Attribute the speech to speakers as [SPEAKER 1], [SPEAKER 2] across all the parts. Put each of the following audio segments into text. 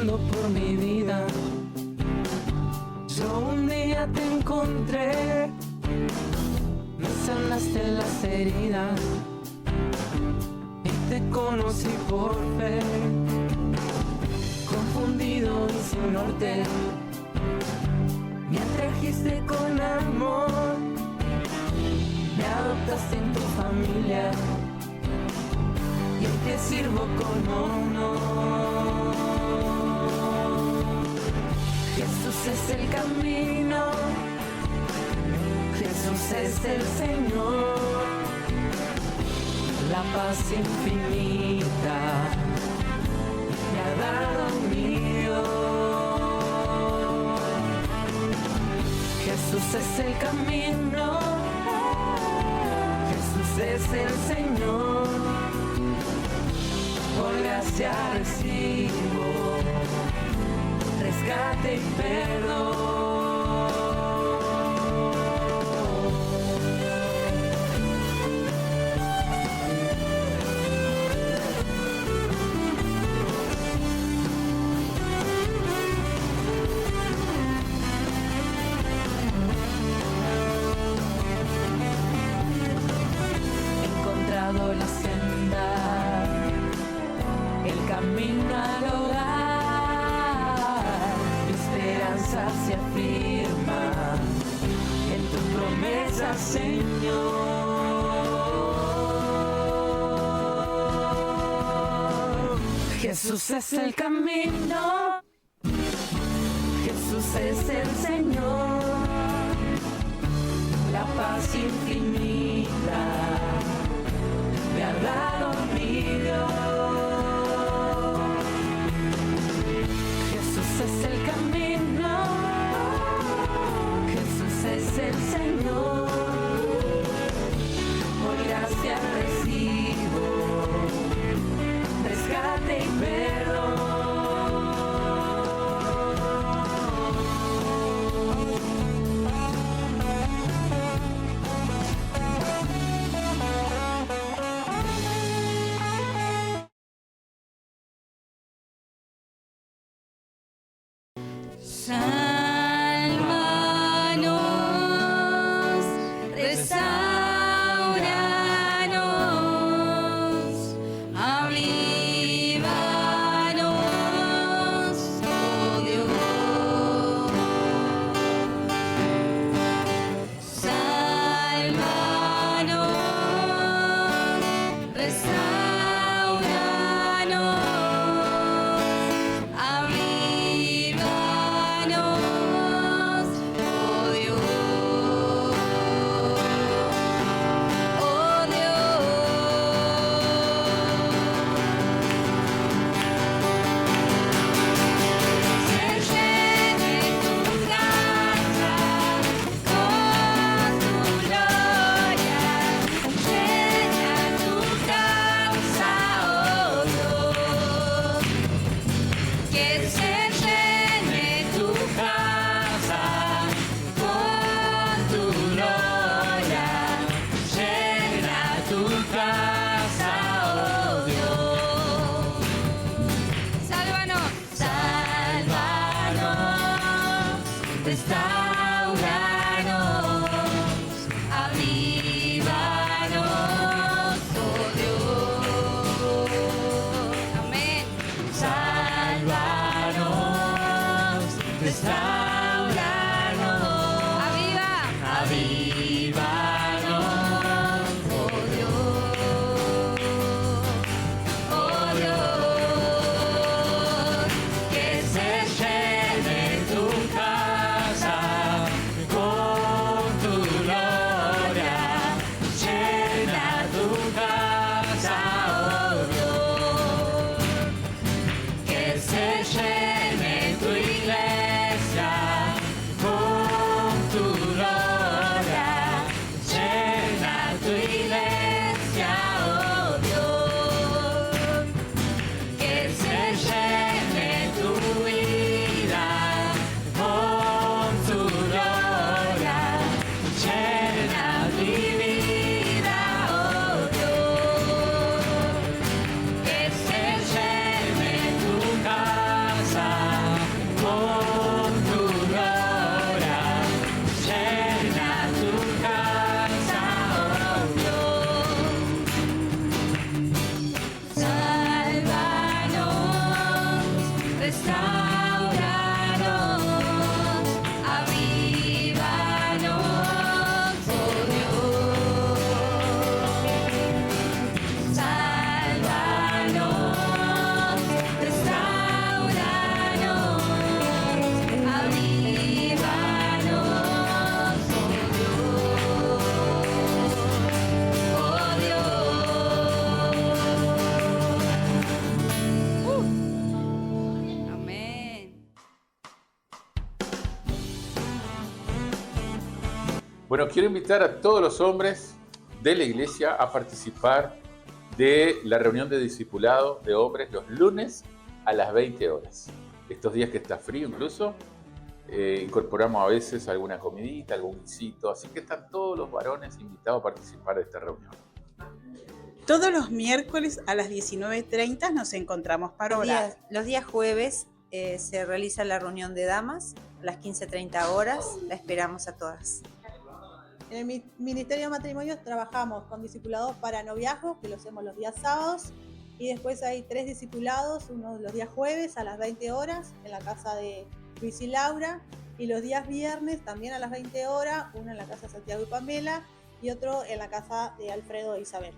[SPEAKER 1] luchando por mi vida. Yo un día te encontré, me sanaste las heridas y te conocí por fe. Confundido y sin norte, me atrajiste con amor, me adoptaste en tu familia y hoy te sirvo con honor. Jesús es el camino, Jesús es el Señor, la paz infinita me ha dado mi Dios. Jesús es el camino, Jesús es el Señor, por gracia recibo rescate y perdón. He encontrado la senda, el camino al hogar, mi esperanza se afirma en tu promesa, Señor. Jesús es el camino, Jesús es el Señor, la paz infinita me ha dado mi Dios. Jesús es el camino, Jesús es el Señor, por gracia recibo rescate y perdón.
[SPEAKER 2] Sálvanos, restauranos, avívanos, oh Dios. Sálvanos, restauranos, avívanos.
[SPEAKER 3] Bueno, quiero invitar a todos los hombres de la iglesia a participar de la reunión de discipulado de hombres los lunes a las 20 horas. Estos días que está frío incluso, incorporamos a veces alguna comidita, algún guisito, así que están todos los varones invitados a participar de esta reunión.
[SPEAKER 4] Todos los miércoles a las 19:30 nos encontramos para orar.
[SPEAKER 2] Los días jueves se realiza la reunión de damas a las 15:30 horas. La esperamos a todas.
[SPEAKER 5] En el Ministerio de Matrimonios trabajamos con discipulados para noviazgos, que lo hacemos los días sábados, y después hay 3 discipulados, uno los días jueves a las 20 horas en la casa de Luis y Laura, y los días viernes también a las 20 horas, uno en la casa de Santiago y Pamela y otro en la casa de Alfredo e Isabel.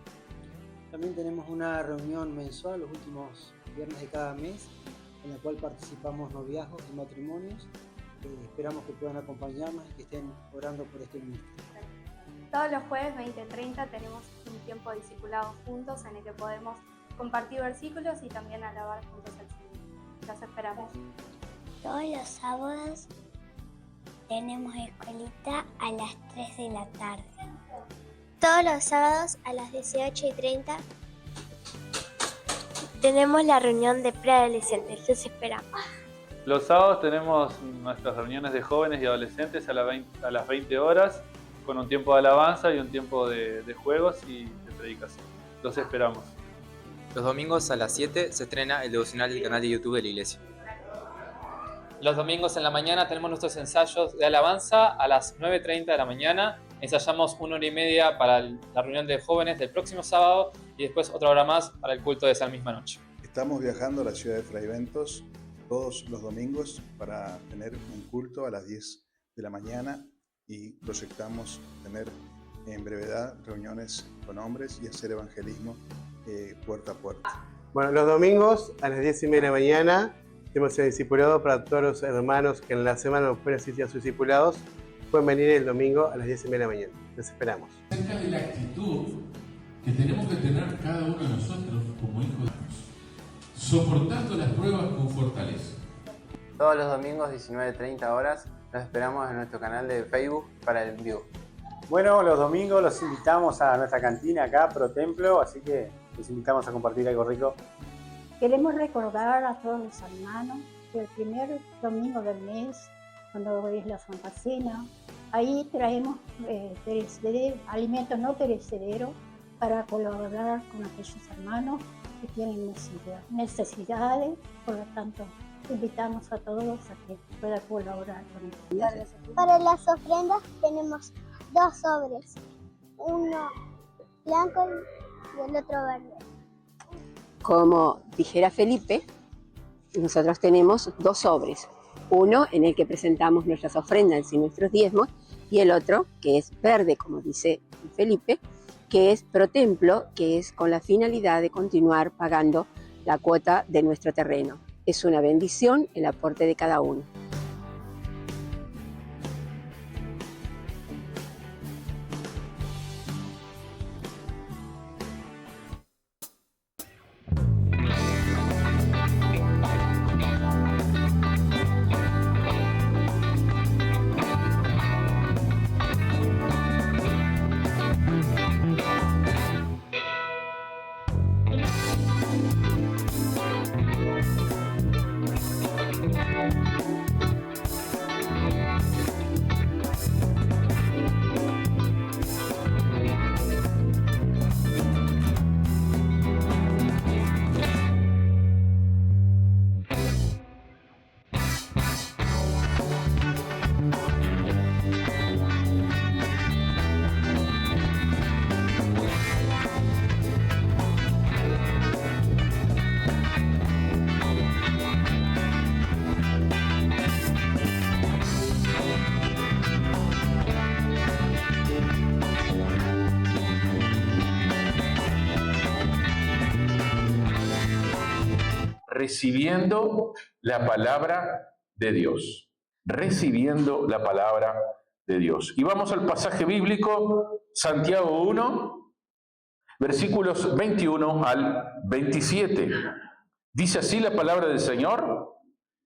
[SPEAKER 6] También tenemos una reunión mensual los últimos viernes de cada mes, en la cual participamos noviazgos y matrimonios. Esperamos que puedan acompañarnos y que estén orando por este ministerio.
[SPEAKER 7] Todos los jueves 20:30 tenemos un tiempo discipulado juntos en el que podemos compartir versículos y también alabar juntos al Señor. Los esperamos.
[SPEAKER 8] Todos los sábados tenemos escuelita a las 3 de la tarde. Todos los sábados a las 18:30 tenemos la reunión de preadolescentes. Los esperamos.
[SPEAKER 9] Los sábados tenemos nuestras reuniones de jóvenes y adolescentes a las 20 horas, con un tiempo de alabanza y un tiempo de juegos y de predicación. Los esperamos.
[SPEAKER 10] Los domingos a las 7 se estrena el devocional del canal de YouTube de la iglesia.
[SPEAKER 11] Los domingos en la mañana tenemos nuestros ensayos de alabanza a las 9:30 de la mañana. Ensayamos 1 hora y media para la reunión de jóvenes del próximo sábado y después otra hora más para el culto de esa misma noche.
[SPEAKER 12] Estamos viajando a la ciudad de Fraiventos todos los domingos para tener un culto a las 10 de la mañana y proyectamos tener en brevedad reuniones con hombres y hacer evangelismo puerta a puerta.
[SPEAKER 13] Bueno, los domingos a las 10:30 de la mañana tenemos el discipulado para todos los hermanos que en la semana no pueden asistir a sus discipulados. Pueden venir el domingo a las 10:30 de la mañana. Les esperamos.
[SPEAKER 14] Acerca de la actitud que tenemos que tener cada uno de nosotros como hijos de Dios, soportando las pruebas con fortaleza.
[SPEAKER 15] Todos los domingos 19:30 horas los esperamos en nuestro canal de Facebook para el en vivo.
[SPEAKER 16] Bueno, los domingos los invitamos a nuestra cantina acá, Pro Templo, así que los invitamos a compartir algo rico.
[SPEAKER 17] Queremos recordar a todos los hermanos que el primer domingo del mes, cuando es la Santa Cena, ahí traemos alimentos no perecederos para colaborar con aquellos hermanos que tienen necesidades. Por lo tanto, invitamos a todos a que puedan colaborar con esto.
[SPEAKER 8] Para las ofrendas tenemos 2 sobres, uno blanco y el otro verde.
[SPEAKER 18] Como dijera Felipe, nosotros tenemos 2 sobres. Uno en el que presentamos nuestras ofrendas y nuestros diezmos, y el otro, que es verde, como dice Felipe, que es Pro Templo, que es con la finalidad de continuar pagando la cuota de nuestro terreno. Es una bendición el aporte de cada uno.
[SPEAKER 3] Recibiendo la palabra de Dios. Recibiendo la palabra de Dios. Y vamos al pasaje bíblico, Santiago 1, versículos 21 al 27. Dice así la palabra del Señor: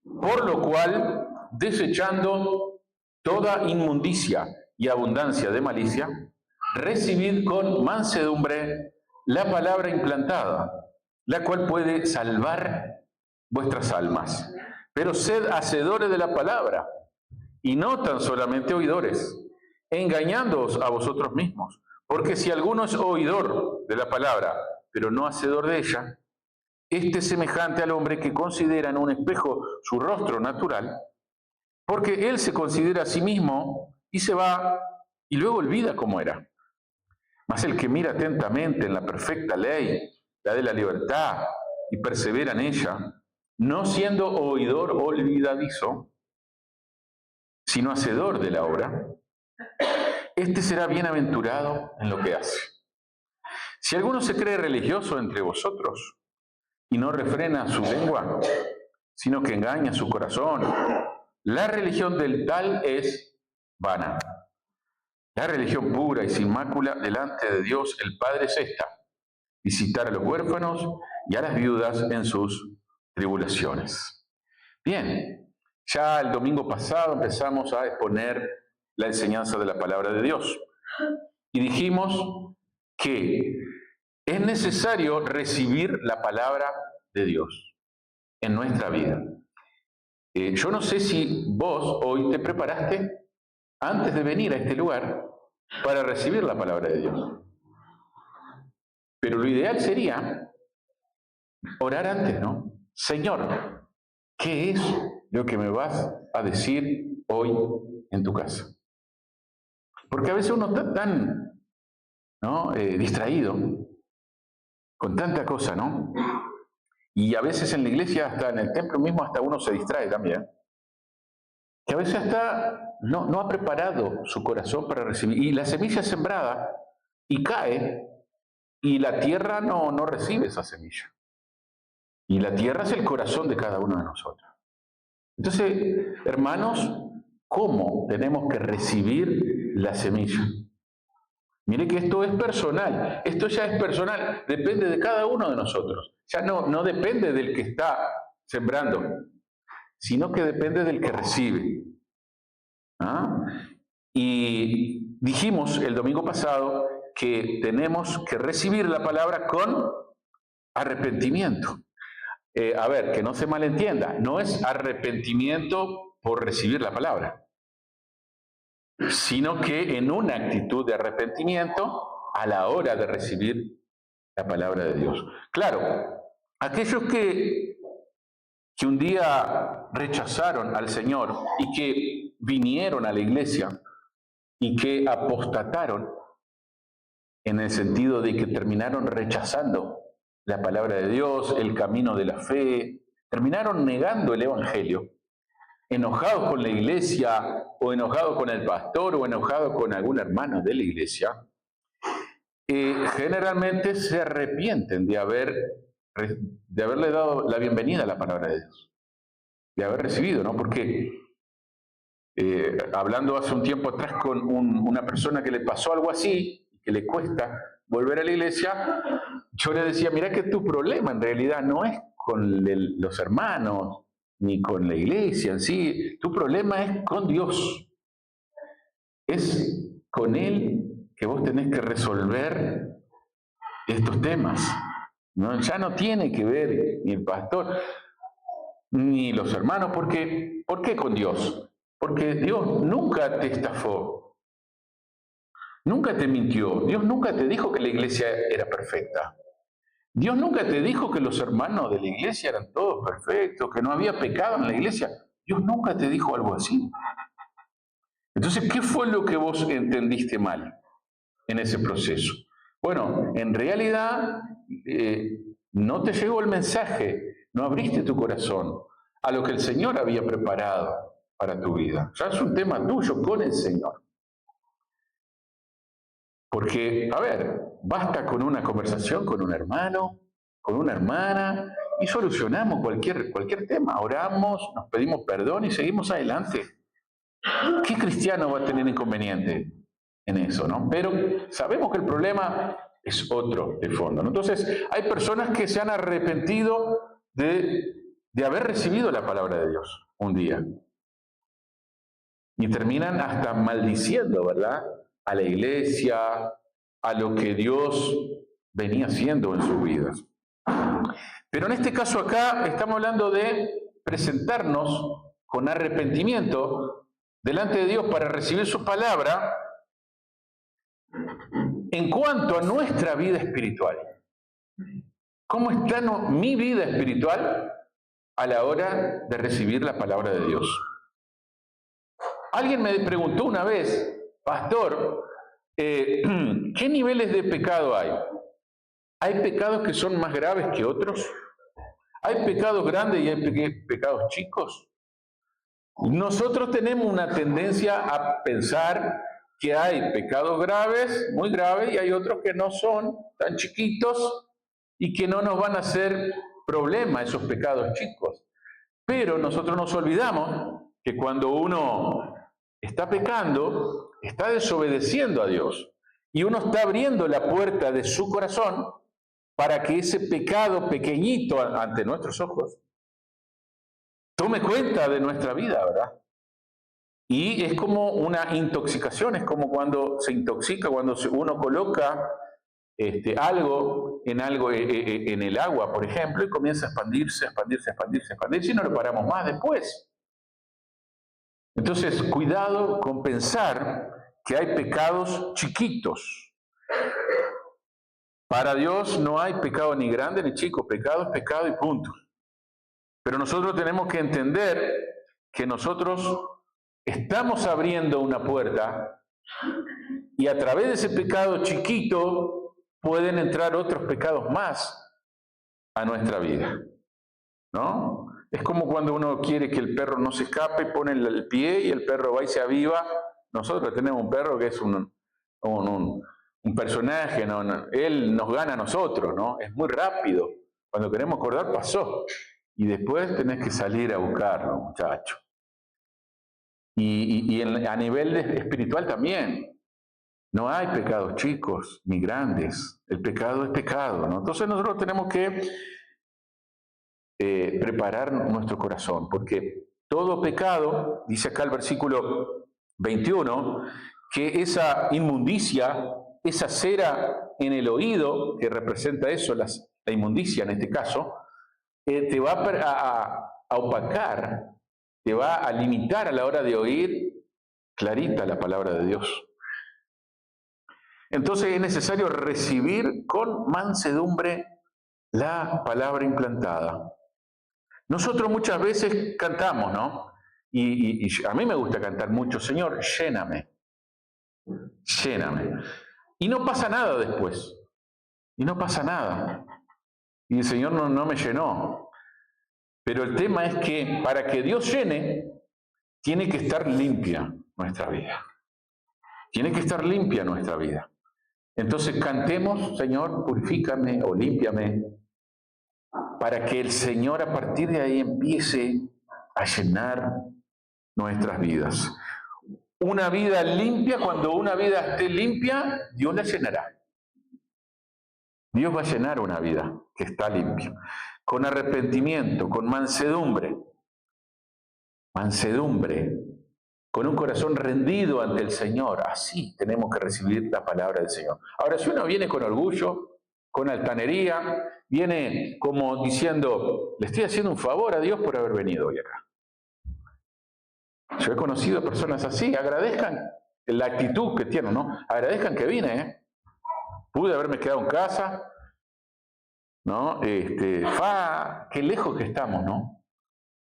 [SPEAKER 3] por lo cual, desechando toda inmundicia y abundancia de malicia, recibid con mansedumbre la palabra implantada, la cual puede salvar vuestras almas. Pero sed hacedores de la palabra, y no tan solamente oidores, engañándoos a vosotros mismos. Porque si alguno es oidor de la palabra, pero no hacedor de ella, este es semejante al hombre que considera en un espejo su rostro natural, porque él se considera a sí mismo y se va y luego olvida cómo era. Mas el que mira atentamente en la perfecta ley, la de la libertad, y persevera en ella, no siendo oidor olvidadizo, sino hacedor de la obra, este será bienaventurado en lo que hace. Si alguno se cree religioso entre vosotros y no refrena su lengua, sino que engaña su corazón, la religión del tal es vana. La religión pura y sin mácula delante de Dios el Padre es esta: visitar a los huérfanos y a las viudas en sus tribulaciones. Bien, ya el domingo pasado empezamos a exponer la enseñanza de la palabra de Dios y dijimos que es necesario recibir la palabra de Dios en nuestra vida. Yo no sé si vos hoy te preparaste antes de venir a este lugar para recibir la palabra de Dios. Pero lo ideal sería orar antes, ¿no? Señor, ¿qué es lo que me vas a decir hoy en tu casa? Porque a veces uno está tan distraído con tanta cosa, ¿no? Y a veces en la iglesia, hasta en el templo mismo, hasta uno se distrae también. Que a veces hasta no ha preparado su corazón para recibir. Y la semilla es sembrada y cae, y la tierra no recibe esa semilla. Y la tierra es el corazón de cada uno de nosotros. Entonces, hermanos, ¿cómo tenemos que recibir la semilla? Mire que esto es personal, esto ya es personal, depende de cada uno de nosotros. Ya no depende del que está sembrando, sino que depende del que recibe. Y dijimos el domingo pasado que tenemos que recibir la palabra con arrepentimiento. A ver, que no se malentienda, no es arrepentimiento por recibir la palabra, sino que en una actitud de arrepentimiento a la hora de recibir la palabra de Dios. Claro, aquellos que un día rechazaron al Señor y que vinieron a la iglesia y que apostataron en el sentido de que terminaron rechazando la palabra de Dios, el camino de la fe, terminaron negando el Evangelio, enojados con la iglesia, o enojados con el pastor, o enojados con algún hermano de la iglesia, generalmente se arrepienten de haberle dado la bienvenida a la palabra de Dios, de haber recibido, ¿no? Porque hablando hace un tiempo atrás con una persona que le pasó algo así, que le cuesta volver a la iglesia, yo le decía, mira que tu problema en realidad no es con los hermanos, ni con la iglesia en sí, tu problema es con Dios. Es con Él que vos tenés que resolver estos temas. ¿No? Ya no tiene que ver ni el pastor, ni los hermanos, porque ¿por qué con Dios? Porque Dios nunca te estafó. Nunca te mintió. Dios nunca te dijo que la iglesia era perfecta. Dios nunca te dijo que los hermanos de la iglesia eran todos perfectos, que no había pecado en la iglesia. Dios nunca te dijo algo así. Entonces, ¿qué fue lo que vos entendiste mal en ese proceso? Bueno, en realidad no te llegó el mensaje, no abriste tu corazón a lo que el Señor había preparado para tu vida. Ya es un tema tuyo con el Señor. Porque, a ver, basta con una conversación con un hermano, con una hermana, y solucionamos cualquier tema. Oramos, nos pedimos perdón y seguimos adelante. ¿Qué cristiano va a tener inconveniente en eso, no? Pero sabemos que el problema es otro de fondo, ¿no? Entonces, hay personas que se han arrepentido de haber recibido la palabra de Dios un día. Y terminan hasta maldiciendo, ¿verdad? A la iglesia, a lo que Dios venía haciendo en sus vidas. Pero en este caso acá estamos hablando de presentarnos con arrepentimiento delante de Dios para recibir su palabra en cuanto a nuestra vida espiritual. ¿Cómo está mi vida espiritual a la hora de recibir la palabra de Dios? Alguien me preguntó una vez, pastor, ¿qué niveles de pecado hay? ¿Hay pecados que son más graves que otros? ¿Hay pecados grandes y hay pecados chicos? Nosotros tenemos una tendencia a pensar que hay pecados graves, muy graves, y hay otros que no son tan chiquitos y que no nos van a hacer problema esos pecados chicos. Pero nosotros nos olvidamos que cuando uno está pecando, está desobedeciendo a Dios y uno está abriendo la puerta de su corazón para que ese pecado pequeñito ante nuestros ojos tome cuenta de nuestra vida, ¿verdad? Y es como una intoxicación, es como cuando se intoxica, cuando uno coloca algo en el agua, por ejemplo, y comienza a expandirse, y no lo paramos más después. Entonces, cuidado con pensar que hay pecados chiquitos. Para Dios no hay pecado ni grande ni chico, pecado es pecado y punto. Pero nosotros tenemos que entender que nosotros estamos abriendo una puerta y a través de ese pecado chiquito pueden entrar otros pecados más a nuestra vida, ¿no? Es como cuando uno quiere que el perro no se escape, pone el pie y el perro va y se aviva. Nosotros tenemos un perro que es un personaje, ¿no? Él nos gana a nosotros, ¿no? Es muy rápido. Cuando queremos acordar, pasó. Y después tenés que salir a buscarlo, muchacho. Y a nivel espiritual también. No hay pecados chicos ni grandes. El pecado es pecado, ¿no? Entonces nosotros tenemos que preparar nuestro corazón, porque todo pecado, dice acá el versículo 21, que esa inmundicia, esa cera en el oído, que representa eso, la inmundicia en este caso, te va a opacar, te va a limitar a la hora de oír clarita la palabra de Dios. Entonces es necesario recibir con mansedumbre la palabra implantada. Nosotros muchas veces cantamos, ¿no? Y a mí me gusta cantar mucho, Señor, lléname, lléname. Y no pasa nada después. Y no pasa nada. Y el Señor no me llenó. Pero el tema es que para que Dios llene, tiene que estar limpia nuestra vida. Tiene que estar limpia nuestra vida. Entonces cantemos, Señor, purifícame o límpiame, para que el Señor a partir de ahí empiece a llenar nuestras vidas. Una vida limpia, cuando una vida esté limpia, Dios la llenará. Dios va a llenar una vida que está limpia, con arrepentimiento, con mansedumbre, con un corazón rendido ante el Señor. Así tenemos que recibir la palabra del Señor. Ahora, si uno viene con orgullo, con altanería, viene como diciendo, le estoy haciendo un favor a Dios por haber venido hoy acá. Yo he conocido personas así, agradezcan la actitud que tienen, ¿no? Agradezcan que vine, ¿eh? Pude haberme quedado en casa, ¿no? Qué lejos que estamos, ¿no?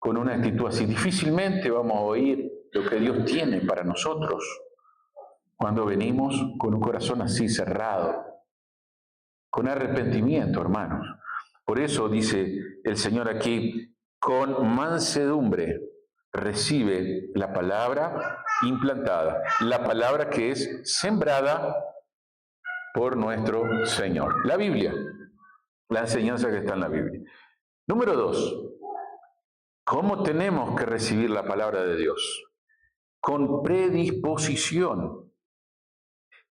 [SPEAKER 3] Con una actitud así. Difícilmente vamos a oír lo que Dios tiene para nosotros cuando venimos con un corazón así cerrado, con arrepentimiento, hermanos. Por eso dice el Señor aquí, con mansedumbre recibe la palabra implantada, la palabra que es sembrada por nuestro Señor. La Biblia, la enseñanza que está en la Biblia. Número 2, ¿cómo tenemos que recibir la palabra de Dios? Con predisposición.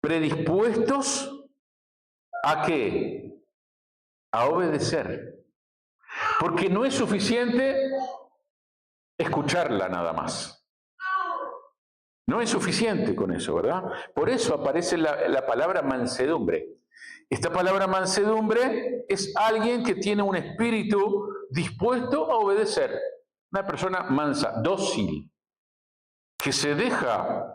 [SPEAKER 3] ¿Predispuestos a qué? A obedecer. Porque no es suficiente escucharla nada más. No es suficiente con eso, ¿verdad? Por eso aparece la palabra mansedumbre. Esta palabra mansedumbre es alguien que tiene un espíritu dispuesto a obedecer. Una persona mansa, dócil, que se deja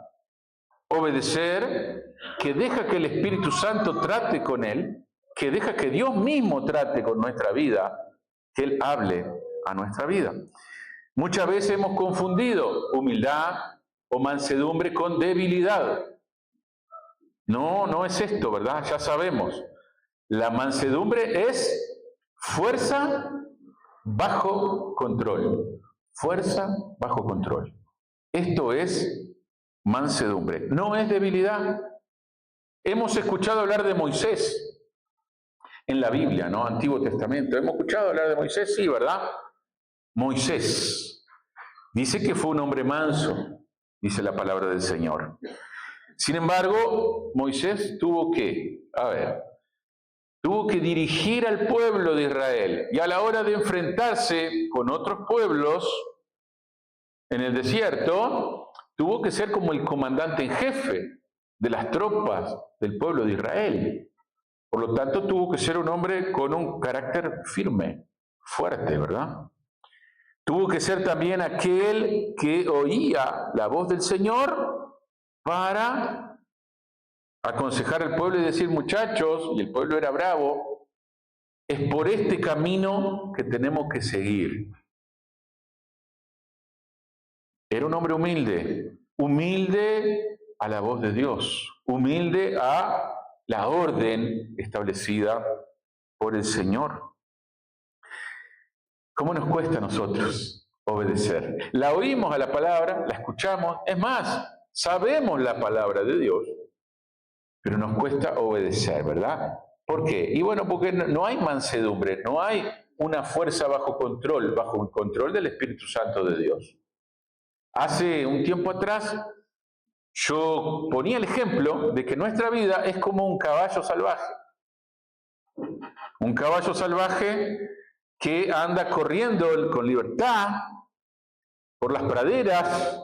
[SPEAKER 3] obedecer, que deja que el Espíritu Santo trate con él, que deja que Dios mismo trate con nuestra vida, que Él hable a nuestra vida. Muchas veces hemos confundido humildad o mansedumbre con debilidad. No es esto, ¿verdad? Ya sabemos. La mansedumbre es fuerza bajo control. Fuerza bajo control. Esto es mansedumbre. No es debilidad. Hemos escuchado hablar de Moisés en la Biblia, ¿no? Antiguo Testamento. ¿Hemos escuchado hablar de Moisés? Sí, ¿verdad? Moisés. Dice que fue un hombre manso, dice la palabra del Señor. Sin embargo, Moisés tuvo que dirigir al pueblo de Israel. Y a la hora de enfrentarse con otros pueblos en el desierto, tuvo que ser como el comandante en jefe de las tropas del pueblo de Israel. Por lo tanto, tuvo que ser un hombre con un carácter firme, fuerte, ¿verdad? Tuvo que ser también aquel que oía la voz del Señor para aconsejar al pueblo y decir, muchachos, y el pueblo era bravo, es por este camino que tenemos que seguir. Era un hombre humilde, humilde a la voz de Dios, humilde a la orden establecida por el Señor. ¿Cómo nos cuesta a nosotros obedecer? La oímos a la palabra, la escuchamos, es más, sabemos la palabra de Dios, pero nos cuesta obedecer, ¿verdad? ¿Por qué? Y bueno, porque no hay mansedumbre, no hay una fuerza bajo el control del Espíritu Santo de Dios. Hace un tiempo atrás, yo ponía el ejemplo de que nuestra vida es como un caballo salvaje. Un caballo salvaje que anda corriendo con libertad por las praderas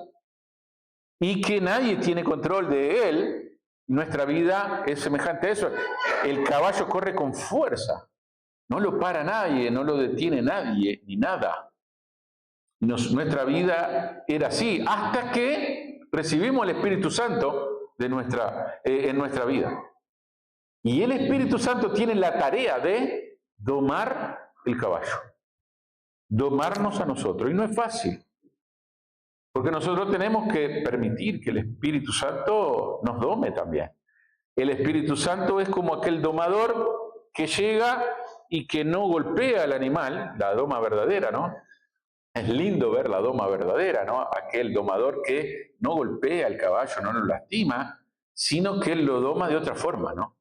[SPEAKER 3] y que nadie tiene control de él. Nuestra vida es semejante a eso. El caballo corre con fuerza. No lo para nadie, no lo detiene nadie, ni nada. Nuestra vida era así, hasta que recibimos el Espíritu Santo en nuestra vida. Y el Espíritu Santo tiene la tarea de domar el caballo, domarnos a nosotros. Y no es fácil, porque nosotros tenemos que permitir que el Espíritu Santo nos dome también. El Espíritu Santo es como aquel domador que llega y que no golpea al animal, la doma verdadera, ¿no? Es lindo ver la doma verdadera, ¿no? Aquel domador que no golpea al caballo, no lo lastima, sino que él lo doma de otra forma, ¿no?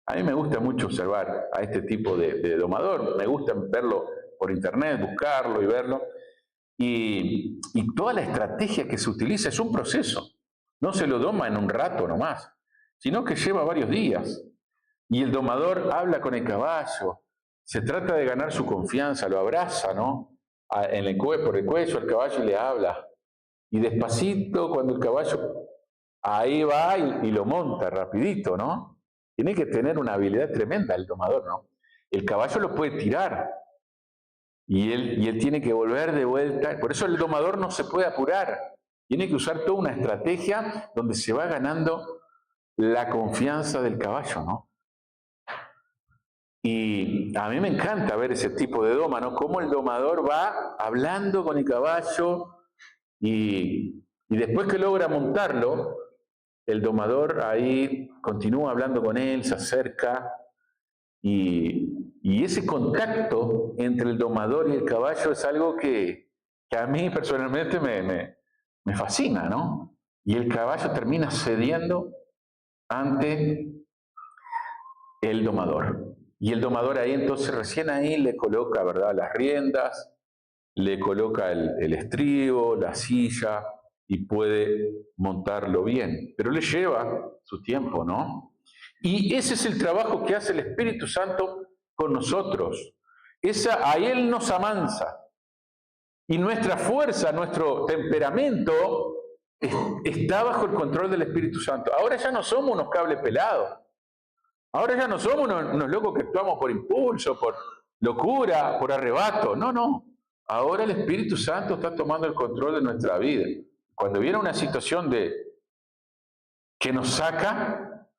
[SPEAKER 3] A mí me gusta mucho observar a este tipo de domador, me gusta verlo por internet, buscarlo y verlo. Y toda la estrategia que se utiliza es un proceso. No se lo doma en un rato nomás, sino que lleva varios días. Y el domador habla con el caballo, se trata de ganar su confianza, lo abraza, ¿no? Por el cuello al caballo y le habla. Y despacito, cuando el caballo ahí va y lo monta rapidito, ¿no? Tiene que tener una habilidad tremenda el domador, ¿no? El caballo lo puede tirar. Y él tiene que volver de vuelta. Por eso el domador no se puede apurar. Tiene que usar toda una estrategia donde se va ganando la confianza del caballo, ¿no? Y a mí me encanta ver ese tipo de doma, ¿no? Cómo el domador va hablando con el caballo y después que logra montarlo, el domador ahí continúa hablando con él, se acerca y ese contacto entre el domador y el caballo es algo que a mí personalmente me fascina, ¿no? Y el caballo termina cediendo ante el domador. Y el domador ahí entonces recién ahí le coloca, ¿verdad?, las riendas, le coloca el estribo, la silla y puede montarlo bien. Pero le lleva su tiempo, ¿no? Y ese es el trabajo que hace el Espíritu Santo con nosotros. A Él nos amansa. Y nuestra fuerza, nuestro temperamento está bajo el control del Espíritu Santo. Ahora ya no somos unos cables pelados. Ahora ya no somos unos locos que actuamos por impulso, por locura, por arrebato. No, no. Ahora el Espíritu Santo está tomando el control de nuestra vida. Cuando viene una situación que nos saca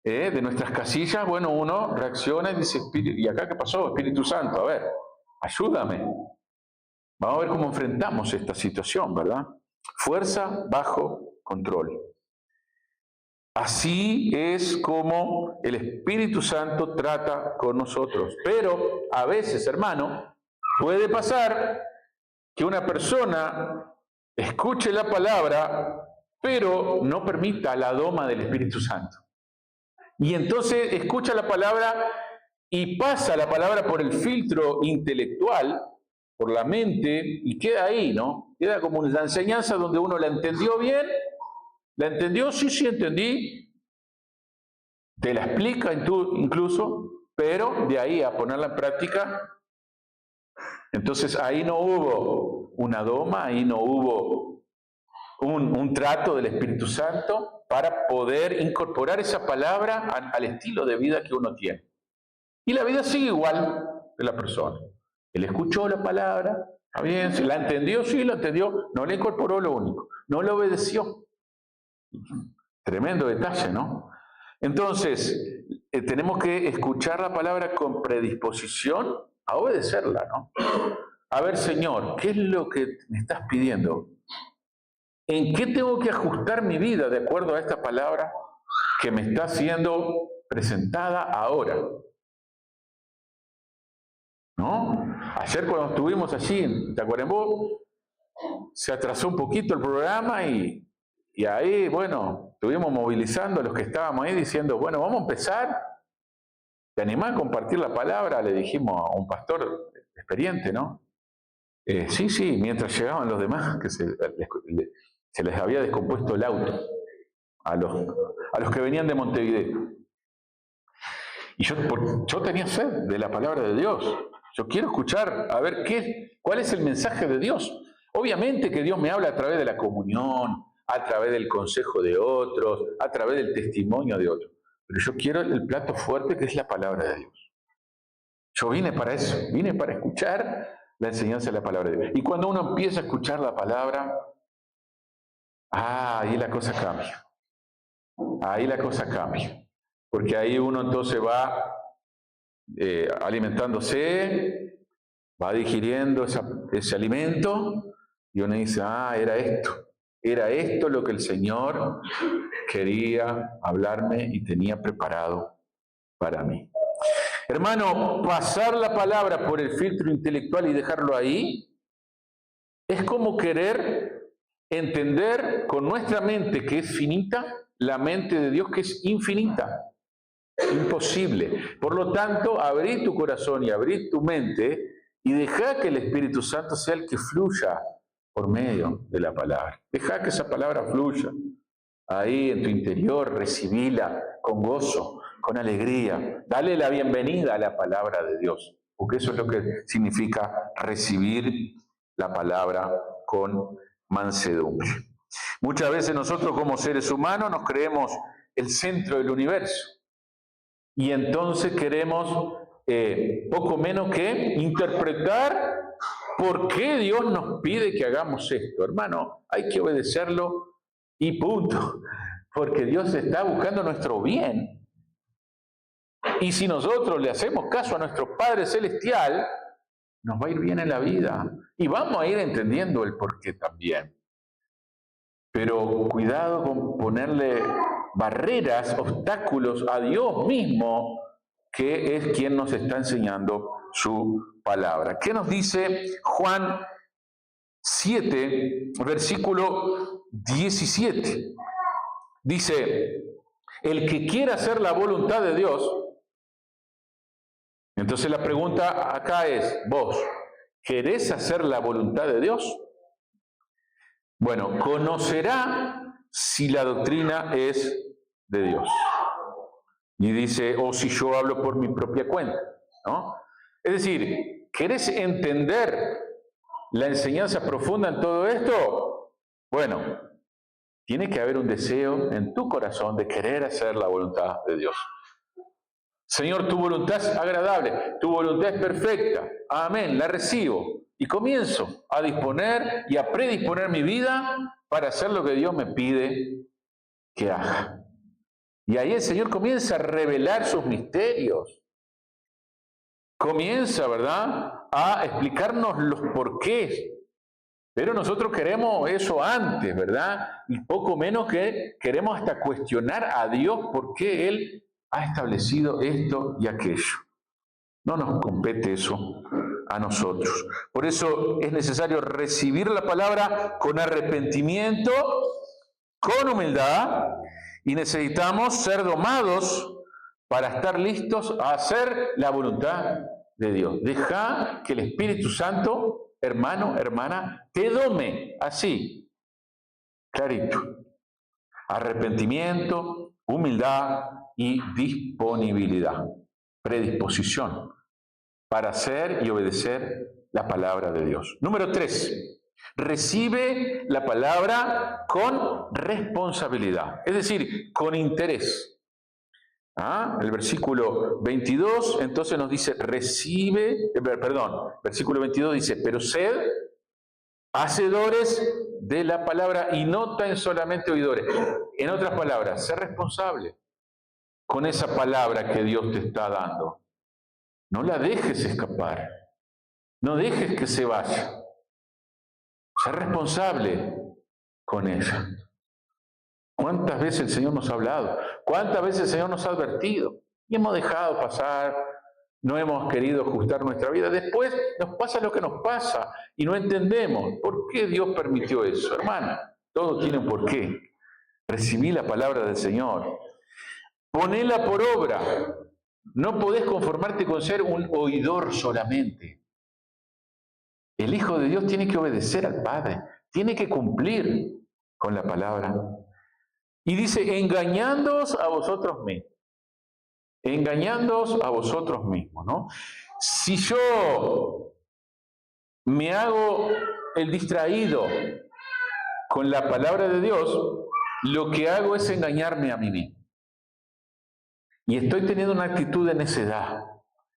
[SPEAKER 3] de nuestras casillas, bueno, uno reacciona y dice, ¿y acá qué pasó? Espíritu Santo, a ver, ayúdame. Vamos a ver cómo enfrentamos esta situación, ¿verdad? Fuerza bajo control. Así es como el Espíritu Santo trata con nosotros. Pero a veces, hermano, puede pasar que una persona escuche la palabra, pero no permita la doma del Espíritu Santo. Y entonces escucha la palabra y pasa la palabra por el filtro intelectual, por la mente, y queda ahí, ¿no? Queda como una enseñanza donde uno la entendió bien. ¿La entendió? Sí, entendí. Te la explica incluso, pero de ahí a ponerla en práctica, entonces ahí no hubo una doma, ahí no hubo un trato del Espíritu Santo para poder incorporar esa palabra al estilo de vida que uno tiene. Y la vida sigue igual de la persona. Él escuchó la palabra, ¿está bien? ¿La entendió? Sí, la entendió. No le incorporó lo único. No le obedeció. Tremendo detalle, ¿no? Entonces, tenemos que escuchar la palabra con predisposición a obedecerla, ¿no? A ver, Señor, ¿qué es lo que me estás pidiendo? ¿En qué tengo que ajustar mi vida de acuerdo a esta palabra que me está siendo presentada ahora? ¿No? Ayer cuando estuvimos allí en Tacuarembó, se atrasó un poquito el programa y ahí, bueno, estuvimos movilizando a los que estábamos ahí diciendo, bueno, vamos a empezar. ¿Te animás a compartir la palabra? Le dijimos a un pastor experiente, ¿no? Sí, mientras llegaban los demás, que se les había descompuesto el auto a los que venían de Montevideo. Y yo tenía sed de la palabra de Dios. Yo quiero escuchar, a ver, ¿cuál es el mensaje de Dios? Obviamente que Dios me habla a través de la comunión, a través del consejo de otros, a través del testimonio de otros. Pero yo quiero el plato fuerte que es la palabra de Dios. Yo vine para eso, vine para escuchar la enseñanza de la palabra de Dios. Y cuando uno empieza a escuchar la palabra, ahí la cosa cambia. Ahí la cosa cambia. Porque ahí uno entonces va alimentándose, va digiriendo ese alimento, y uno dice, era esto lo que el Señor quería hablarme y tenía preparado para mí. Hermano, pasar la palabra por el filtro intelectual y dejarlo ahí, es como querer entender con nuestra mente, que es finita, la mente de Dios, que es infinita. Imposible. Por lo tanto, abrí tu corazón y abrí tu mente y deja que el Espíritu Santo sea el que fluya por medio de la palabra. Deja que esa palabra fluya ahí en tu interior, recibila con gozo, con alegría. Dale la bienvenida a la palabra de Dios, porque eso es lo que significa recibir la palabra con mansedumbre. Muchas veces nosotros como seres humanos nos creemos el centro del universo. Y entonces queremos poco menos que interpretar por qué Dios nos pide que hagamos esto. Hermano, hay que obedecerlo y punto. Porque Dios está buscando nuestro bien. Y si nosotros le hacemos caso a nuestro Padre Celestial, nos va a ir bien en la vida. Y vamos a ir entendiendo el porqué también. Pero cuidado con ponerle barreras, obstáculos a Dios mismo, que es quien nos está enseñando su palabra. ¿Qué nos dice Juan 7, versículo 17? Dice, el que quiera hacer la voluntad de Dios. Entonces la pregunta acá es, ¿vos querés hacer la voluntad de Dios? Bueno, conocerá si la doctrina es de Dios. Y dice, o si yo hablo por mi propia cuenta, ¿no? Es decir, ¿querés entender la enseñanza profunda en todo esto? Bueno, tiene que haber un deseo en tu corazón de querer hacer la voluntad de Dios. Señor, tu voluntad es agradable, tu voluntad es perfecta. Amén, la recibo. Y comienzo a disponer y a predisponer mi vida para hacer lo que Dios me pide que haga. Y ahí el Señor comienza a revelar sus misterios. Comienza, ¿verdad?, a explicarnos los porqués. Pero nosotros queremos eso antes, ¿verdad? Y poco menos que queremos hasta cuestionar a Dios por qué Él ha establecido esto y aquello. No nos compete eso a nosotros. Por eso es necesario recibir la palabra con arrepentimiento, con humildad, y necesitamos ser domados para estar listos a hacer la voluntad de Dios. Deja que el Espíritu Santo, hermano, hermana, te dome así, clarito. Arrepentimiento, humildad y disponibilidad, predisposición para hacer y obedecer la palabra de Dios. Número 3, recibe la palabra con responsabilidad, es decir, con interés. El versículo 22 entonces nos dice, versículo 22 dice, pero sed hacedores de la palabra y no tan solamente oidores. En otras palabras, sé responsable con esa palabra que Dios te está dando. No la dejes escapar. No dejes que se vaya. Sé responsable con ella. ¿Cuántas veces el Señor nos ha hablado? ¿Cuántas veces el Señor nos ha advertido? Y hemos dejado pasar, no hemos querido ajustar nuestra vida. Después nos pasa lo que nos pasa y no entendemos por qué Dios permitió eso. Hermano, todo tiene un porqué. Recibí la palabra del Señor. Ponela por obra. No podés conformarte con ser un oidor solamente. El Hijo de Dios tiene que obedecer al Padre, tiene que cumplir con la palabra. Y dice, engañándoos a vosotros mismos. Engañándoos a vosotros mismos, ¿no? Si yo me hago el distraído con la palabra de Dios, lo que hago es engañarme a mí mismo. Y estoy teniendo una actitud de necedad.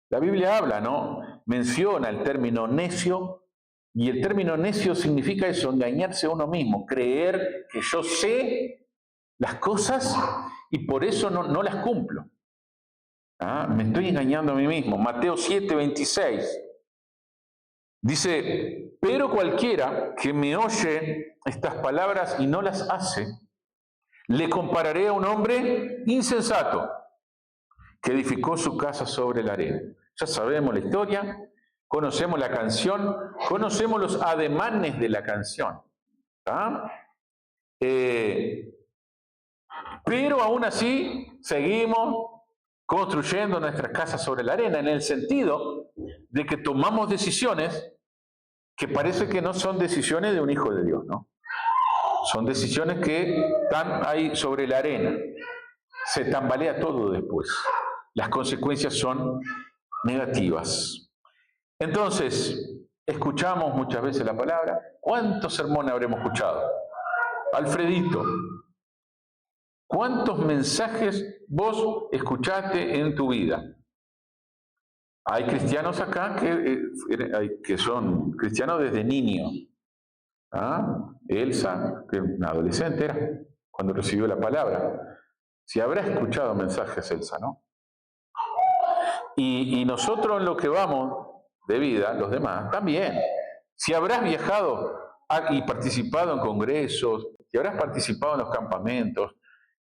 [SPEAKER 3] La Biblia habla, ¿no? Menciona el término necio, y el término necio significa eso, engañarse a uno mismo, creer que yo sé las cosas y por eso no las cumplo. Me estoy engañando a mí mismo. Mateo 7:26 dice, pero cualquiera que me oye estas palabras y no las hace, le compararé a un hombre insensato que edificó su casa sobre la arena. Ya sabemos la historia, conocemos la canción, conocemos los ademanes de la canción. Pero aún así seguimos construyendo nuestras casas sobre la arena, en el sentido de que tomamos decisiones que parece que no son decisiones de un hijo de Dios, ¿no? Son decisiones que están ahí sobre la arena. Se tambalea todo después. Las consecuencias son negativas. Entonces, escuchamos muchas veces la palabra. ¿Cuántos sermones habremos escuchado? Alfredito, ¿cuántos mensajes vos escuchaste en tu vida? Hay cristianos acá que son cristianos desde niño. Elsa, que una adolescente era, cuando recibió la palabra. Si habrá escuchado mensajes, Elsa, ¿no? Y nosotros en lo que vamos de vida, los demás, también. Si habrás viajado y participado en congresos, si habrás participado en los campamentos,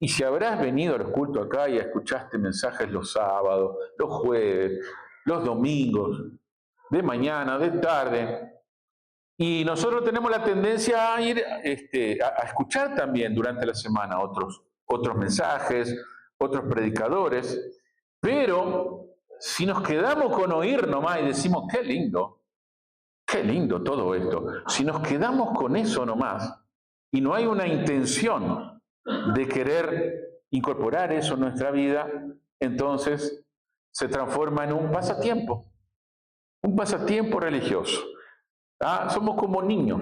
[SPEAKER 3] y si habrás venido a los cultos acá y escuchaste mensajes los sábados, los jueves, los domingos, de mañana, de tarde, y nosotros tenemos la tendencia a ir a escuchar también durante la semana otros mensajes, otros predicadores, pero si nos quedamos con oír nomás y decimos, qué lindo todo esto, si nos quedamos con eso nomás y no hay una intención de querer incorporar eso en nuestra vida, entonces se transforma en un pasatiempo religioso. Somos como niños,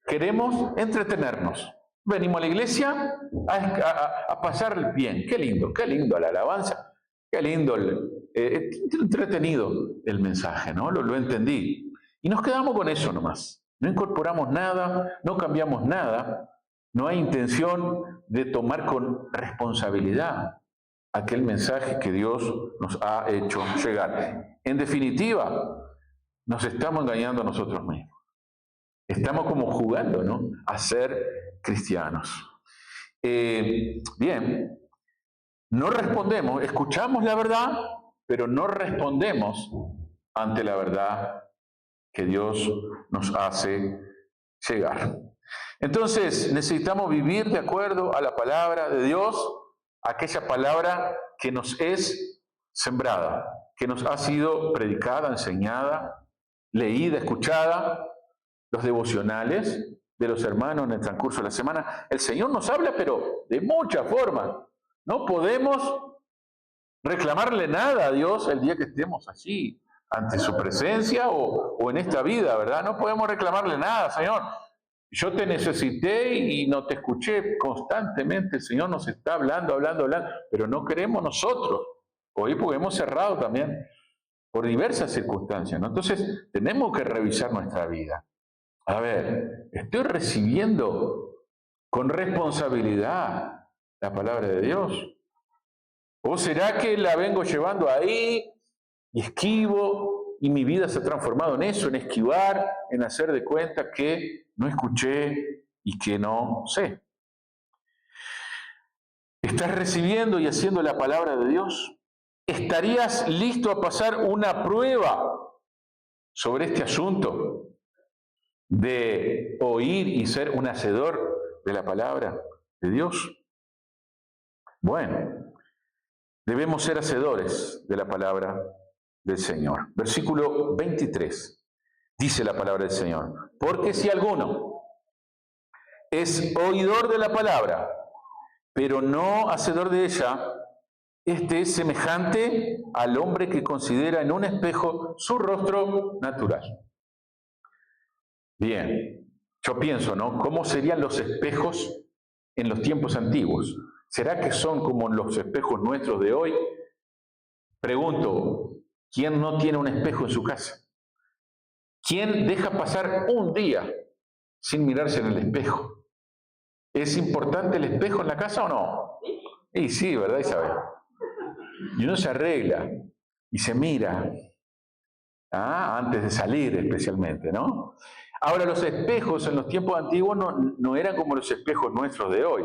[SPEAKER 3] queremos entretenernos, Venimos a la iglesia a pasar bien. Qué lindo la alabanza, qué lindo, entretenido el mensaje, ¿no? Lo entendí. Y nos quedamos con eso nomás. No incorporamos nada, no cambiamos nada. No hay intención de tomar con responsabilidad aquel mensaje que Dios nos ha hecho llegar. En definitiva, nos estamos engañando a nosotros mismos. Estamos como jugando, ¿no?, a ser cristianos. Bien, no respondemos, escuchamos la verdad, pero no respondemos ante la verdad que Dios nos hace llegar. Entonces, necesitamos vivir de acuerdo a la palabra de Dios, aquella palabra que nos es sembrada, que nos ha sido predicada, enseñada, leída, escuchada, los devocionales de los hermanos en el transcurso de la semana. El Señor nos habla, pero de muchas formas. No podemos reclamarle nada a Dios el día que estemos allí, ante su presencia o en esta vida, ¿verdad? No podemos reclamarle nada, Señor. Yo te necesité y no te escuché constantemente. El Señor nos está hablando, pero no queremos nosotros. Hoy porque hemos cerrado también por diversas circunstancias, ¿no? Entonces, tenemos que revisar nuestra vida. A ver, ¿estoy recibiendo con responsabilidad la palabra de Dios? ¿O será que la vengo llevando ahí y esquivo y mi vida se ha transformado en eso, en esquivar, en hacer de cuenta que no escuché y que no sé? ¿Estás recibiendo y haciendo la palabra de Dios? ¿Estarías listo a pasar una prueba sobre este asunto de oír y ser un hacedor de la palabra de Dios? Bueno, debemos ser hacedores de la palabra del Señor. Versículo 23, dice la palabra del Señor: porque si alguno es oidor de la palabra, pero no hacedor de ella, este es semejante al hombre que considera en un espejo su rostro natural. Bien, yo pienso, ¿no?, ¿cómo serían los espejos en los tiempos antiguos? ¿Será que son como los espejos nuestros de hoy? Pregunto, ¿quién no tiene un espejo en su casa? ¿Quién deja pasar un día sin mirarse en el espejo? ¿Es importante el espejo en la casa o no? Y sí, ¿verdad, Isabel? Y uno se arregla y se mira, antes de salir especialmente, ¿no? Ahora, los espejos en los tiempos antiguos no eran como los espejos nuestros de hoy.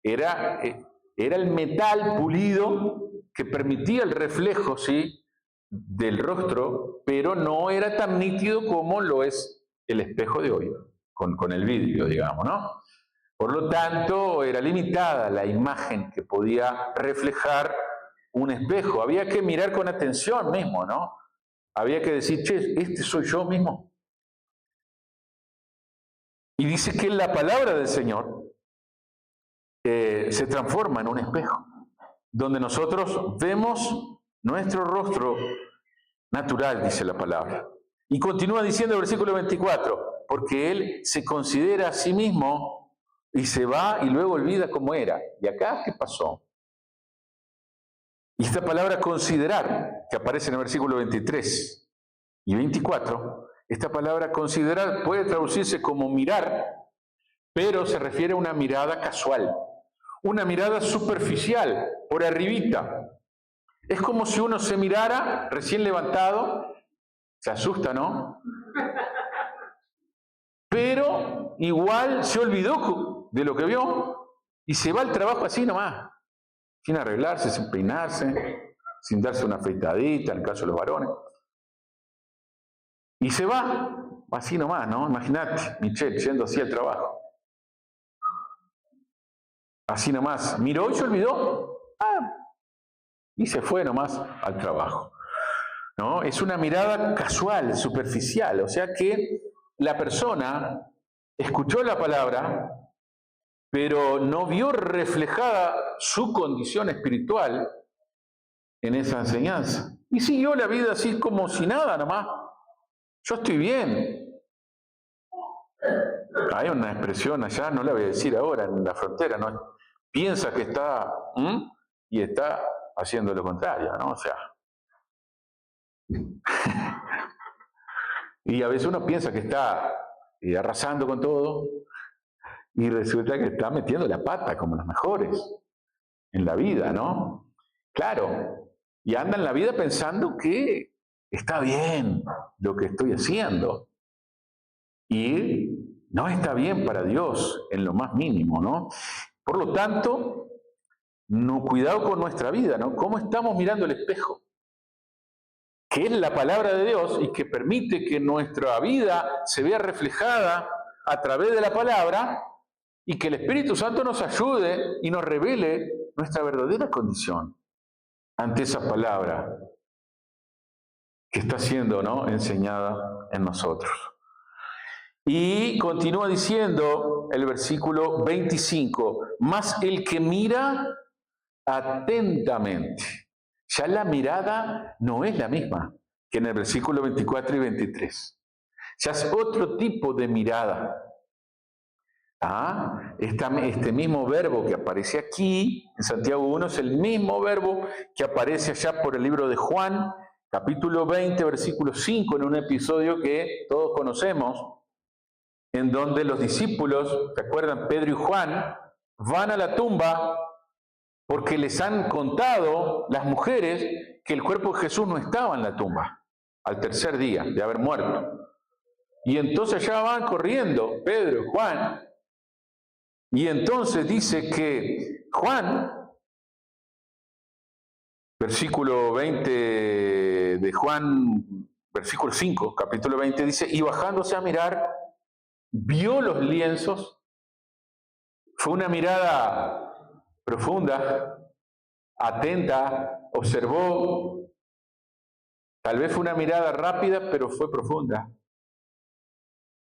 [SPEAKER 3] Era el metal pulido que permitía el reflejo, ¿sí?, del rostro, pero no era tan nítido como lo es el espejo de hoy, con el vidrio, digamos, ¿no? Por lo tanto, era limitada la imagen que podía reflejar un espejo. Había que mirar con atención mismo, ¿no? Había que decir, che, ¿este soy yo mismo? Y dice que la palabra del Señor se transforma en un espejo, donde nosotros vemos nuestro rostro natural, dice la palabra. Y continúa diciendo el versículo 24, porque él se considera a sí mismo y se va y luego olvida cómo era. ¿Y acá qué pasó? Y esta palabra considerar, que aparece en el versículo 23 y 24, esta palabra considerar puede traducirse como mirar, pero se refiere a una mirada casual, una mirada superficial, por arribita. Es como si uno se mirara recién levantado, se asusta, ¿no? Pero igual se olvidó de lo que vio y se va al trabajo así nomás, sin arreglarse, sin peinarse, sin darse una afeitadita, en el caso de los varones. Y se va así nomás, ¿no? Imagínate, Michelle yendo así al trabajo. Así nomás, miró y se olvidó. Y se fue nomás al trabajo, ¿no? Es una mirada casual, superficial, o sea que la persona escuchó la palabra, pero no vio reflejada su condición espiritual en esa enseñanza. Y siguió la vida así como si nada nomás. Yo estoy bien. Hay una expresión allá, no la voy a decir ahora, en la frontera, ¿no? Piensa que está y está haciendo lo contrario, ¿no? O sea. Y a veces uno piensa que está arrasando con todo y resulta que está metiendo la pata como los mejores en la vida, ¿no? Claro, y anda en la vida pensando que está bien lo que estoy haciendo y no está bien para Dios en lo más mínimo, ¿no? Por lo tanto, cuidado con nuestra vida, ¿no? ¿Cómo estamos mirando el espejo? Que es la palabra de Dios y que permite que nuestra vida se vea reflejada a través de la palabra y que el Espíritu Santo nos ayude y nos revele nuestra verdadera condición ante esa palabra que está siendo, ¿no?, enseñada en nosotros. Y continúa diciendo el versículo 25, mas el que mira atentamente. Ya la mirada no es la misma que en el versículo 24 y 23. Ya es otro tipo de mirada. Este mismo verbo que aparece aquí, en Santiago 1, es el mismo verbo que aparece allá por el libro de Juan, capítulo 20, versículo 5, en un episodio que todos conocemos, en donde los discípulos, ¿se acuerdan? Pedro y Juan, van a la tumba porque les han contado las mujeres que el cuerpo de Jesús no estaba en la tumba al tercer día de haber muerto. Y entonces ya van corriendo Pedro y Juan, y entonces dice que Juan, versículo 20 de Juan, versículo 5, capítulo 20, dice, y bajándose a mirar, vio los lienzos. Fue una mirada profunda, atenta, observó. Tal vez fue una mirada rápida, pero fue profunda.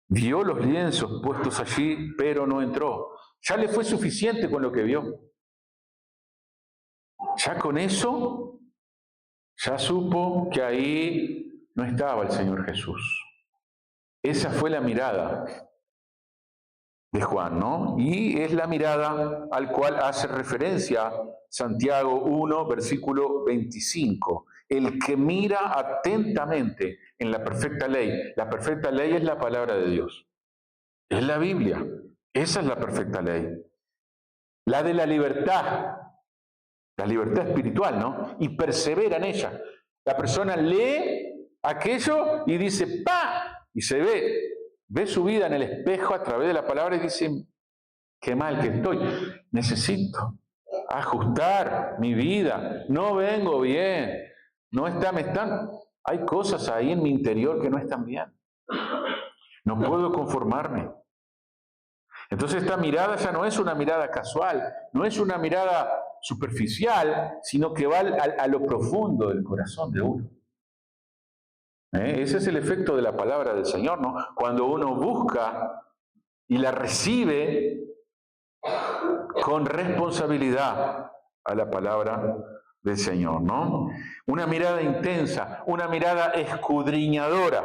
[SPEAKER 3] Vio los lienzos puestos allí, pero no entró. Ya le fue suficiente con lo que vio. Ya con eso, ya supo que ahí no estaba el Señor Jesús. Esa fue la mirada de Juan, ¿no? Y es la mirada al cual hace referencia Santiago 1, versículo 25. El que mira atentamente en la perfecta ley. La perfecta ley es la palabra de Dios. Es la Biblia. Esa es la perfecta ley. La de la libertad espiritual, ¿no? Y persevera en ella. La persona lee aquello y dice, ¡pa! Y se ve su vida en el espejo a través de la palabra y dice, qué mal que estoy. Necesito ajustar mi vida. No vengo bien. Hay cosas ahí en mi interior que no están bien. No puedo conformarme. Entonces esta mirada ya no es una mirada casual, no es una mirada superficial, sino que va a lo profundo del corazón de uno. Ese es el efecto de la palabra del Señor, ¿no? Cuando uno busca y la recibe con responsabilidad a la palabra del Señor, ¿no? Una mirada intensa, una mirada escudriñadora,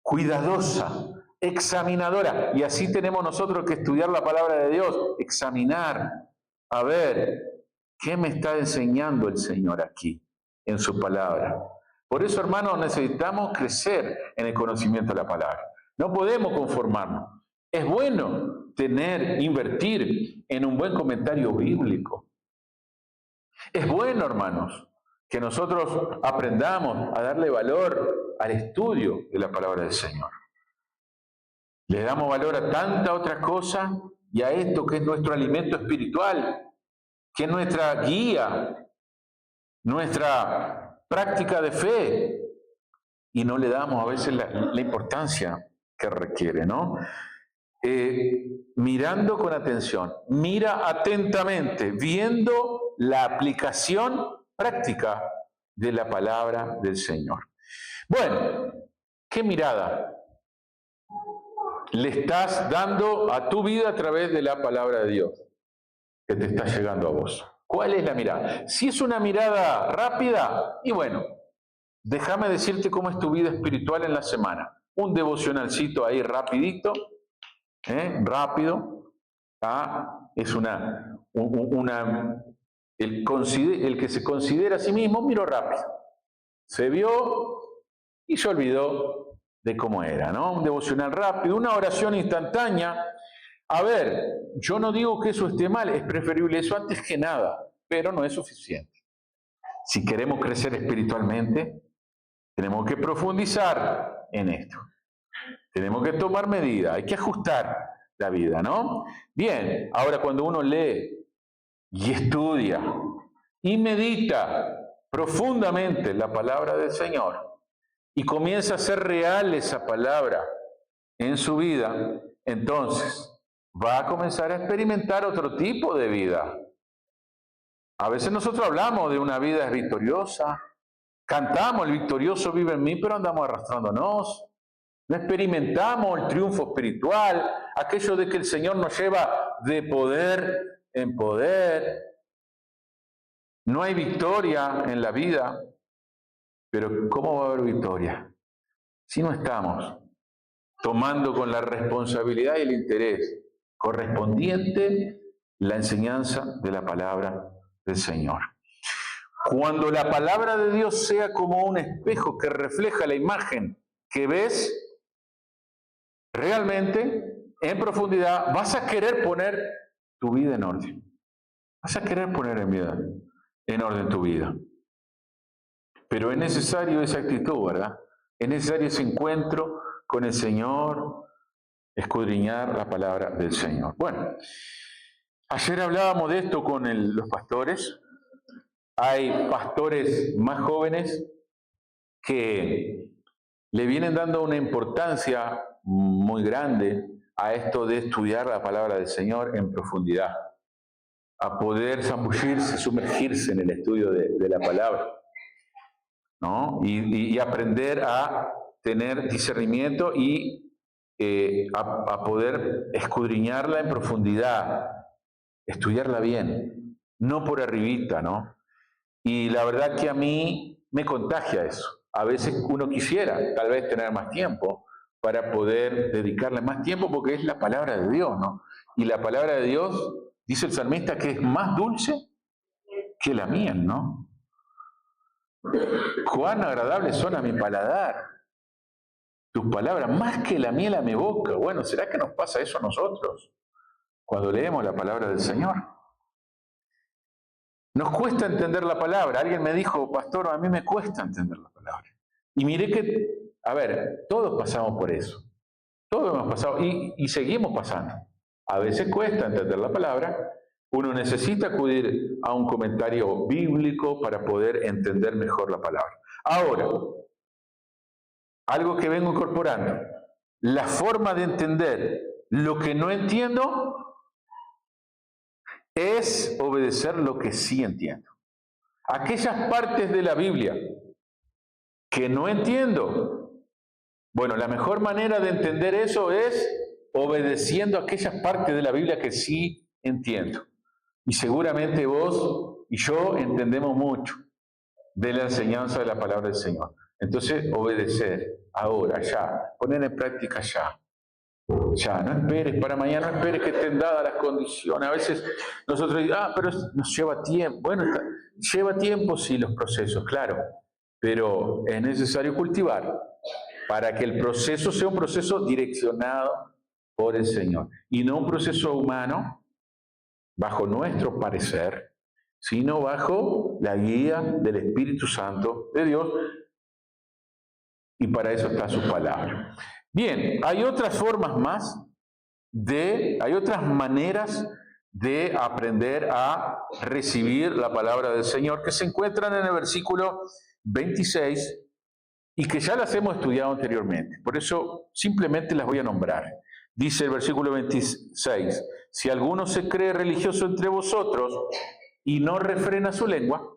[SPEAKER 3] cuidadosa, examinadora. Y así tenemos nosotros que estudiar la palabra de Dios, examinar, a ver, ¿qué me está enseñando el Señor aquí, en su palabra? Por eso, hermanos, necesitamos crecer en el conocimiento de la palabra. No podemos conformarnos. Es bueno invertir en un buen comentario bíblico. Es bueno, hermanos, que nosotros aprendamos a darle valor al estudio de la palabra del Señor. Le damos valor a tanta otra cosa y a esto que es nuestro alimento espiritual, que es nuestra guía, nuestra práctica de fe, y no le damos a veces la importancia que requiere, ¿no? Mirando con atención, mira atentamente, viendo la aplicación práctica de la palabra del Señor. Bueno, ¿qué mirada le estás dando a tu vida a través de la palabra de Dios que te está llegando a vos? ¿Cuál es la mirada? Si es una mirada rápida, y bueno, déjame decirte cómo es tu vida espiritual en la semana. Un devocionalcito ahí rapidito, rápido, es el que se considera a sí mismo miró rápido, se vio y se olvidó de cómo era, ¿no? Un devocional rápido, una oración instantánea. A ver, yo no digo que eso esté mal, es preferible eso antes que nada, pero no es suficiente. Si queremos crecer espiritualmente, tenemos que profundizar en esto. Tenemos que tomar medidas, hay que ajustar la vida, ¿no? Bien, ahora cuando uno lee y estudia y medita profundamente la palabra del Señor y comienza a ser real esa palabra en su vida, entonces va a comenzar a experimentar otro tipo de vida. A veces nosotros hablamos de una vida victoriosa, cantamos el victorioso vive en mí, pero andamos arrastrándonos. No experimentamos el triunfo espiritual, aquello de que el Señor nos lleva de poder en poder. No hay victoria en la vida, pero ¿cómo va a haber victoria si no estamos tomando con la responsabilidad y el interés correspondiente la enseñanza de la palabra del Señor? Cuando la palabra de Dios sea como un espejo que refleja la imagen que ves, realmente, en profundidad, vas a querer poner tu vida en orden. Vas a querer poner en orden tu vida. Pero es necesario esa actitud, ¿verdad? Es necesario ese encuentro con el Señor, escudriñar la palabra del Señor. Bueno, ayer hablábamos de esto con los pastores. Hay pastores más jóvenes que le vienen dando una importancia muy grande a esto de estudiar la palabra del Señor en profundidad, a poder zambullirse, sumergirse en el estudio de la palabra, ¿no? Y aprender a tener discernimiento y a poder escudriñarla en profundidad, estudiarla bien, no por arribita, ¿no? Y la verdad que a mí me contagia eso. A veces uno quisiera tal vez tener más tiempo para poder dedicarle más tiempo porque es la palabra de Dios, ¿no? Y la palabra de Dios, dice el salmista, que es más dulce que la miel, ¿no? Cuán agradables son a mi paladar tus palabras, más que la miel a mi boca. Bueno, ¿será que nos pasa eso a nosotros cuando leemos la palabra del Señor? Nos cuesta entender la palabra. Alguien me dijo, pastor, a mí me cuesta entender la palabra. Y miré que, a ver, todos pasamos por eso. Todos hemos pasado y seguimos pasando. A veces cuesta entender la palabra. Uno necesita acudir a un comentario bíblico para poder entender mejor la palabra. Ahora, algo que vengo incorporando. La forma de entender lo que no entiendo es obedecer lo que sí entiendo. Aquellas partes de la Biblia que no entiendo, bueno, la mejor manera de entender eso es obedeciendo aquellas partes de la Biblia que sí entiendo. Y seguramente vos y yo entendemos mucho de la enseñanza de la palabra del Señor. Entonces, obedecer ahora, ya, poner en práctica ya. Ya, no esperes para mañana, no esperes que estén dadas las condiciones. A veces nosotros decimos, pero nos lleva tiempo. Bueno, lleva tiempo sí los procesos, claro, pero es necesario cultivar para que el proceso sea un proceso direccionado por el Señor y no un proceso humano bajo nuestro parecer, sino bajo la guía del Espíritu Santo de Dios, y para eso está su palabra. Bien, hay otras formas más hay otras maneras de aprender a recibir la palabra del Señor que se encuentran en el versículo 26 y que ya las hemos estudiado anteriormente. Por eso simplemente las voy a nombrar. Dice el versículo 26, si alguno se cree religioso entre vosotros y no refrena su lengua,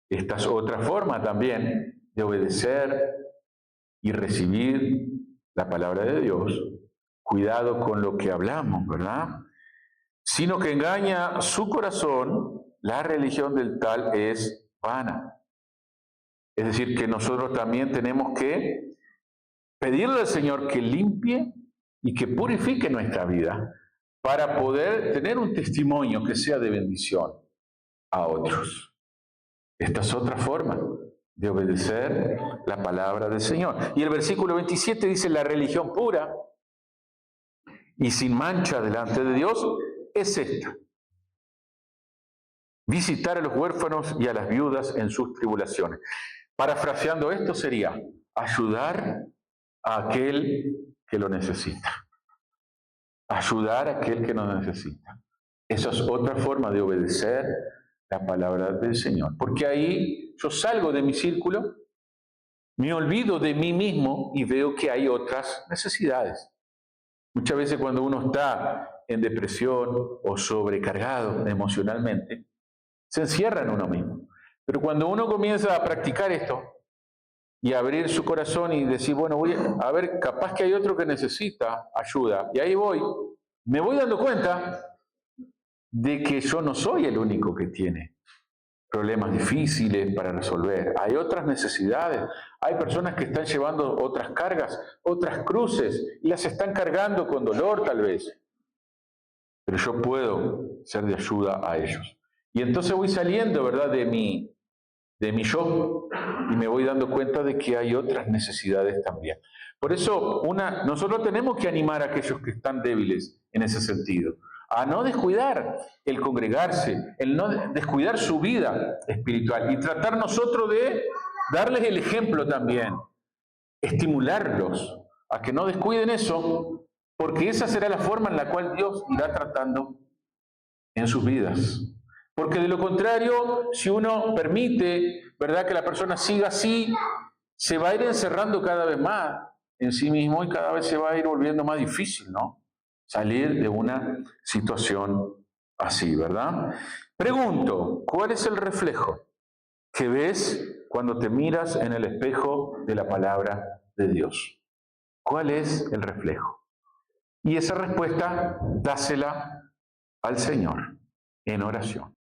[SPEAKER 3] esta es otra forma también de obedecer y recibir la palabra de Dios. Cuidado con lo que hablamos, ¿verdad? Sino que engaña su corazón, la religión del tal es vana. Es decir, que nosotros también tenemos que pedirle al Señor que limpie y que purifique nuestra vida para poder tener un testimonio que sea de bendición a otros. Esta es otra forma de obedecer la palabra del Señor. Y el versículo 27 dice, la religión pura y sin mancha delante de Dios es esta: visitar a los huérfanos y a las viudas en sus tribulaciones. Parafraseando esto sería ayudar a aquel que lo necesita. Ayudar a aquel que lo necesita. Esa es otra forma de obedecer la palabra del Señor. Porque ahí yo salgo de mi círculo, me olvido de mí mismo y veo que hay otras necesidades. Muchas veces cuando uno está en depresión o sobrecargado emocionalmente, se encierra en uno mismo. Pero cuando uno comienza a practicar esto y a abrir su corazón y decir, bueno, voy a ver, capaz que hay otro que necesita ayuda, y ahí voy, me voy dando cuenta de que yo no soy el único que tiene problemas difíciles para resolver. Hay otras necesidades, hay personas que están llevando otras cargas, otras cruces, y las están cargando con dolor tal vez. Pero yo puedo ser de ayuda a ellos. Y entonces voy saliendo, ¿verdad?, de mi yo, y me voy dando cuenta de que hay otras necesidades también. Por eso, nosotros tenemos que animar a aquellos que están débiles en ese sentido, a no descuidar el congregarse, el no descuidar su vida espiritual, y tratar nosotros de darles el ejemplo también, estimularlos a que no descuiden eso, porque esa será la forma en la cual Dios irá tratando en sus vidas. Porque de lo contrario, si uno permite, ¿verdad?, que la persona siga así, se va a ir encerrando cada vez más en sí mismo y cada vez se va a ir volviendo más difícil, ¿no?, salir de una situación así, ¿verdad? Pregunto, ¿cuál es el reflejo que ves cuando te miras en el espejo de la palabra de Dios? ¿Cuál es el reflejo? Y esa respuesta, dásela al Señor en oración.